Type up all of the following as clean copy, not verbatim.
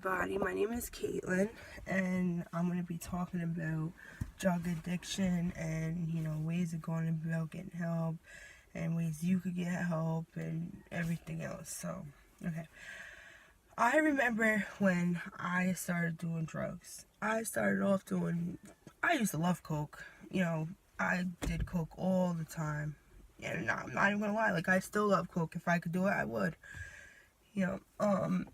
everybody. My name is Caitlin, and I'm going to be talking about drug addiction and, ways of going about getting help and ways you could get help and everything else. So, okay. I remember when I started doing drugs. I used to love Coke. I did Coke all the time. And I'm not even going to lie, I still love Coke. If I could do it, I would. You know, um,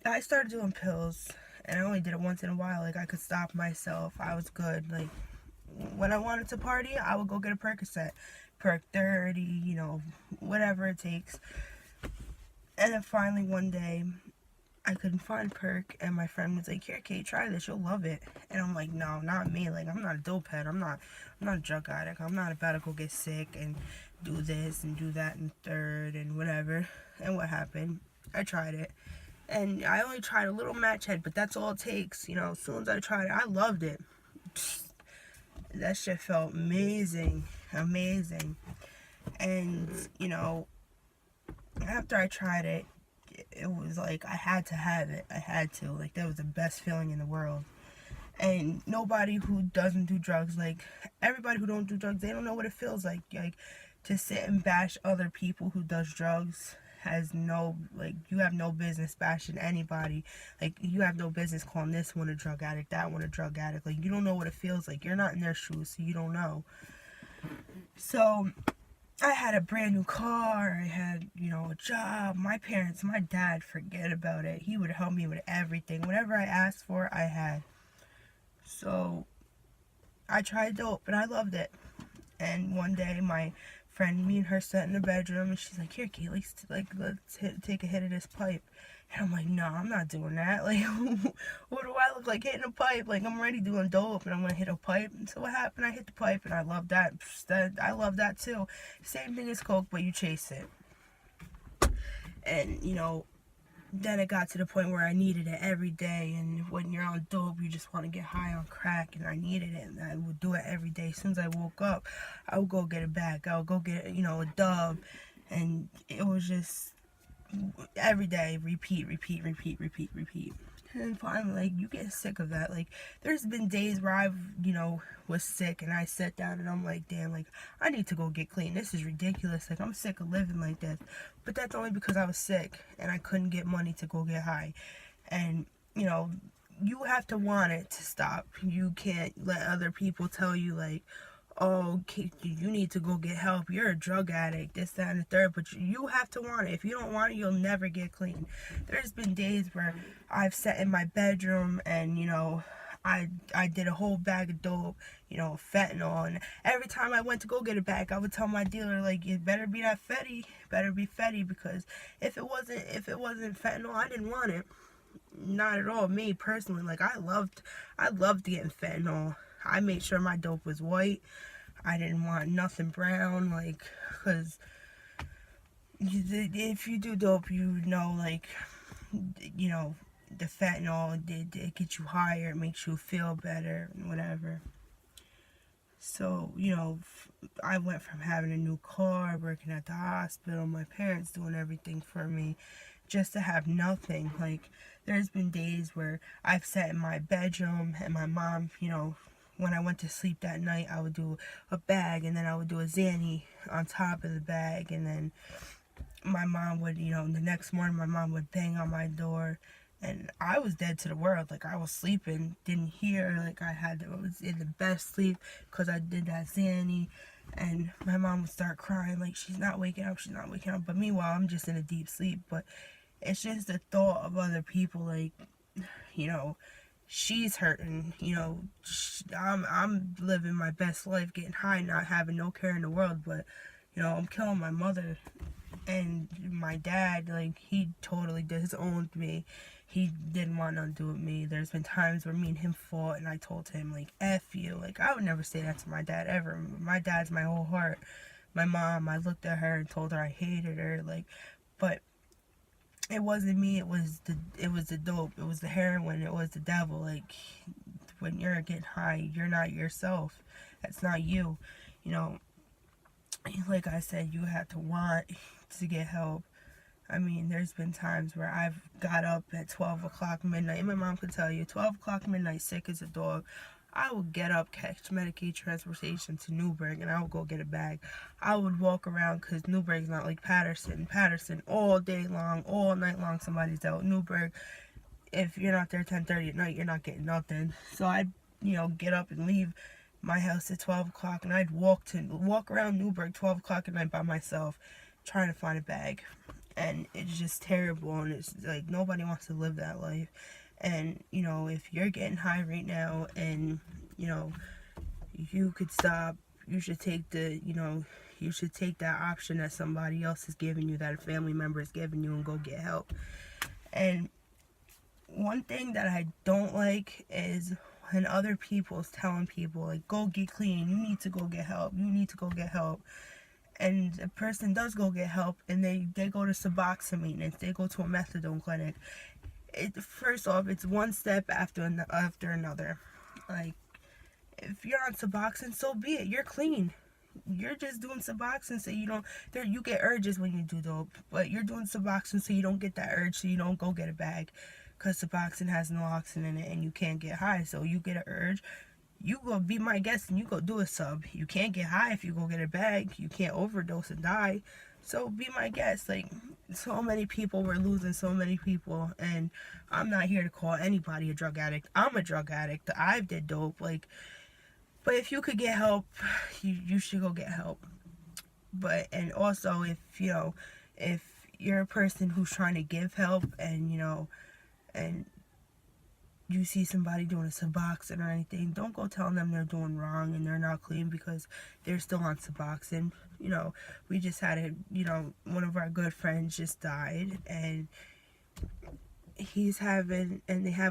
I started doing pills, and I only did it once in a while. I could stop myself. I was good. When I wanted to party, I would go get a Percocet, Perc 30, whatever it takes. And then finally one day, I couldn't find Perc, and my friend was like, "Here, Kate, try this. You'll love it." And I'm like, "No, not me. I'm not a dope head. I'm not a drug addict. I'm not about to go get sick and do this and do that and third and whatever." And what happened? I tried it. And I only tried a little match head, but that's all it takes. As soon as I tried it, I loved it. That shit felt amazing. Amazing. And, after I tried it, it was like I had to have it. I had to. That was the best feeling in the world. And nobody who doesn't do drugs, everybody who don't do drugs, they don't know what it feels like. To sit and bash other people who does drugs has no, you have no business bashing anybody. You have no business calling this one a drug addict, that one a drug addict. You don't know what it feels like. You're not in their shoes, so you don't know. So I had a brand new car. I had, a job. My dad, forget about it. He would help me with everything. Whatever I asked for, I had. So I tried dope, and I loved it. And one day, my friend, me and her sat in the bedroom, and she's like, "Here, Kate, let's take a hit of this pipe." And I'm like, "No, I'm not doing that. What do I look like hitting a pipe? I'm already doing dope, and I'm gonna hit a pipe." And so what happened? I hit the pipe, and I love that. I love that too. Same thing as Coke, but you chase it. And then it got to the point where I needed it every day. And when you're on dope, you just want to get high on crack, and I needed it, and I would do it every day. As soon as I woke up, I would go get a bag. I would go get a dub, and it was just every day, repeat. And finally, you get sick of that. There's been days where I've, was sick, and I sat down and I'm like, damn, I need to go get clean. This is ridiculous. I'm sick of living like this. But that's only because I was sick and I couldn't get money to go get high. And, you have to want it to stop. You can't let other people tell you, "Oh, you need to go get help. You're a drug addict, this, that, and the third." But you have to want it. If you don't want it, you'll never get clean. There's been days where I've sat in my bedroom and, I did a whole bag of dope, fentanyl. And every time I went to go get a bag, I would tell my dealer, "It better be that Fetty. Better be Fetty." Because if it wasn't fentanyl, I didn't want it. Not at all. Me, personally, I loved getting fentanyl. I made sure my dope was white. I didn't want nothing brown, because if you do dope, the fentanyl, it gets you higher, it makes you feel better, and whatever. So, I went from having a new car, working at the hospital, my parents doing everything for me, just to have nothing. There's been days where I've sat in my bedroom, and my mom, when I went to sleep that night, I would do a bag, and then I would do a Xanny on top of the bag, and then my mom would, the next morning, my mom would bang on my door, and I was dead to the world. I was sleeping, didn't hear, I was in the best sleep, because I did that Xanny, and my mom would start crying, "She's not waking up, she's not waking up." But meanwhile, I'm just in a deep sleep. But it's just the thought of other people, she's hurting, I'm living my best life, getting high, not having no care in the world, but, I'm killing my mother. And my dad, he totally disowned me. He didn't want nothing to do with me. There's been times where me and him fought, and I told him, "F you." I would never say that to my dad, ever. My dad's my whole heart. My mom, I looked at her and told her I hated her, but it wasn't me, it was the dope, it was the heroin, it was the devil. When you're getting high, you're not yourself. That's not you. Like I said, you have to want to get help. I mean, there's been times where I've got up at 12 o'clock midnight, and my mom could tell you, 12 o'clock midnight, sick as a dog. I would get up, catch Medicaid transportation to Newburgh, and I would go get a bag. I would walk around, because Newburgh's not like Patterson. Patterson, all day long, all night long, somebody's out. Newburgh, if you're not there 10:30 at night, you're not getting nothing. So I'd, get up and leave my house at 12 o'clock, and I'd walk around Newburgh 12 o'clock at night by myself, trying to find a bag. And it's just terrible, and it's like nobody wants to live that life. And if you're getting high right now, and you could stop, you should take that option that somebody else is giving you, that a family member is giving you, and go get help. And one thing that I don't like is when other people's telling people, like, go get clean, you need to go get help, and a person does go get help, and they go to Suboxone maintenance, they go to a methadone clinic. First off, it's one step after another. Like, if you're on Suboxone, so be it, you're clean. You're just doing Suboxone so you get urges when you do dope, but you're doing Suboxone so you don't get that urge, so you don't go get a bag, because Suboxone has naloxone in it and you can't get high. So you get an urge, you go be my guest and you go do a sub. You can't get high if you go get a bag. You can't overdose and die. So be my guest. Like, so many people, we're losing so many people, and I'm not here to call anybody a drug addict. I'm a drug addict. I did dope. But if you could get help, you should go get help. And also, if you're a person who's trying to give help, and and you see somebody doing a Suboxone or anything, don't go telling them they're doing wrong and they're not clean, because they're still on Suboxone. We just had one of our good friends just died, and they have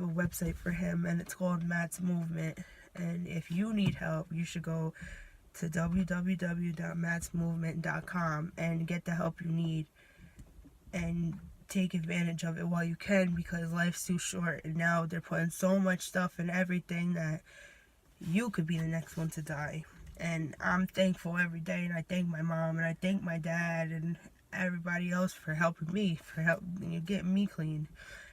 a website for him, and it's called Matt's Movement. And if you need help, you should go to www.mattsmovement.com and get the help you need, and take advantage of it while you can, because life's too short, and now they're putting so much stuff in everything that you could be the next one to die. And I'm thankful every day, and I thank my mom, and I thank my dad, and everybody else for helping me, getting me clean.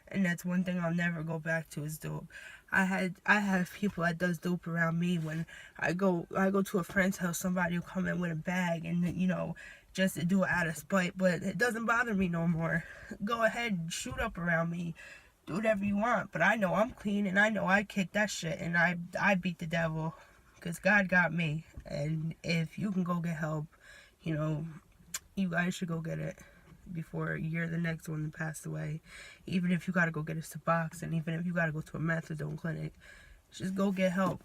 And that's one thing I'll never go back to, is dope. I have people that does dope around me. When I go to a friend's house, somebody will come in with a bag, and just to do it out of spite, but it doesn't bother me no more. Go ahead and shoot up around me, do whatever you want, but I know I'm clean, and I know I kicked that shit, and I beat the devil, because God got me. And if you can go get help, you guys should go get it before you're the next one to pass away. Even if you gotta go get a Suboxone, even if you gotta go to a methadone clinic, just go get help.